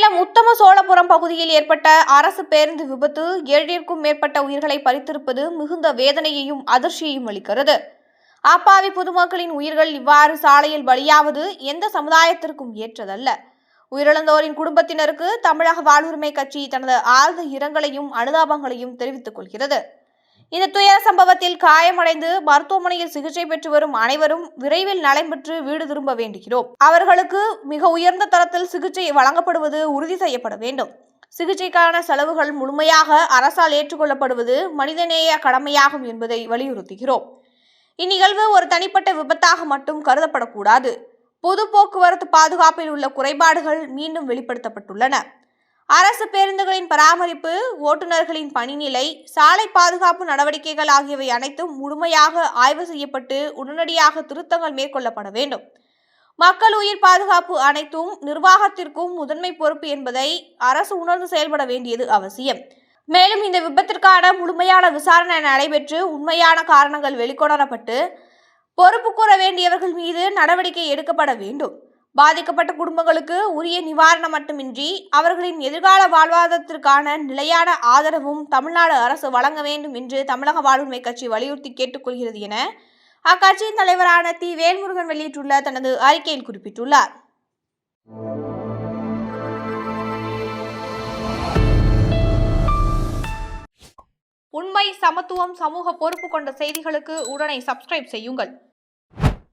சேலம் உத்தம சோழபுரம் பகுதியில் ஏற்பட்ட அரசு பேருந்து விபத்து 7ற்கும் மேற்பட்ட உயிர்களை பறித்திருப்பது மிகுந்த வேதனையையும் அதிர்ச்சியையும் அளிக்கிறது. அப்பாவி பொதுமக்களின் உயிர்கள் இவ்வாறு சாலையில் பலியாவது எந்த சமுதாயத்திற்கும் ஏற்றதல்ல. உயிரிழந்தோரின் குடும்பத்தினருக்கு தமிழக வாழ்வுரிமை கட்சி தனது ஆழ்ந்த இரங்கலையும் அனுதாபங்களையும் தெரிவித்துக் கொள்கிறது. இந்த துயர சம்பவத்தில் காயமடைந்து மருத்துவமனையில் சிகிச்சை பெற்று வரும் அனைவரும் விரைவில் நலம் பெற்று வீடு திரும்ப வேண்டுகிறோம். அவர்களுக்கு மிக உயர்ந்த தரத்தில் சிகிச்சை வழங்கப்படுவது உறுதி செய்யப்பட வேண்டும். சிகிச்சைக்கான செலவுகள் முழுமையாக அரசால் ஏற்றுக்கொள்ளப்படுவது மனிதநேய கடமையாகும் என்பதை வலியுறுத்துகிறோம். இந்நிகழ்வு ஒரு தனிப்பட்ட விபத்தாக மட்டும் கருதப்படக்கூடாது. பொது போக்குவரத்து பாதுகாப்பில் உள்ள குறைபாடுகள் மீண்டும் வெளிப்படுத்தப்பட்டுள்ளன. அரசு பேருந்துகளின் பராமரிப்பு, ஓட்டுநர்களின் பணிநிலை, சாலை பாதுகாப்பு நடவடிக்கைகள் ஆகியவை அனைத்தும் முழுமையாக ஆய்வு செய்யப்பட்டு உடனடியாக திருத்தங்கள் மேற்கொள்ளப்பட வேண்டும். மக்கள் உயிர் பாதுகாப்பு அனைத்தும் நிர்வாகத்திற்கும் முதன்மை பொறுப்பு என்பதை அரசு உணர்ந்து செயல்பட வேண்டியது அவசியம். மேலும் இந்த விபத்திற்கான முழுமையான விசாரணை நடைபெற்று உண்மையான காரணங்கள் வெளிக்கொணரப்பட்டு பொறுப்பு கூற வேண்டியவர்கள் மீது நடவடிக்கை எடுக்கப்பட வேண்டும். பாதிக்கப்பட்ட குடும்பங்களுக்கு உரிய நிவாரணம் மட்டுமின்றி அவர்களின் எதிர்கால வாழ்வாதாரத்திற்கான நிலையான ஆதரவும் தமிழ்நாடு அரசு வழங்க வேண்டும் என்று தமிழக வாழ்வுரிமை கட்சி வலியுறுத்தி கேட்டுக்கொள்கிறது என அக்கட்சியின் தலைவரான தி. வேல்முருகன் வெளியிட்டுள்ள தனது அறிக்கையில் குறிப்பிட்டுள்ளார். உண்மை, சமத்துவம், சமூக பொறுப்பு கொண்ட செய்திகளுக்கு உடனே சப்ஸ்கிரைப் செய்யுங்கள்.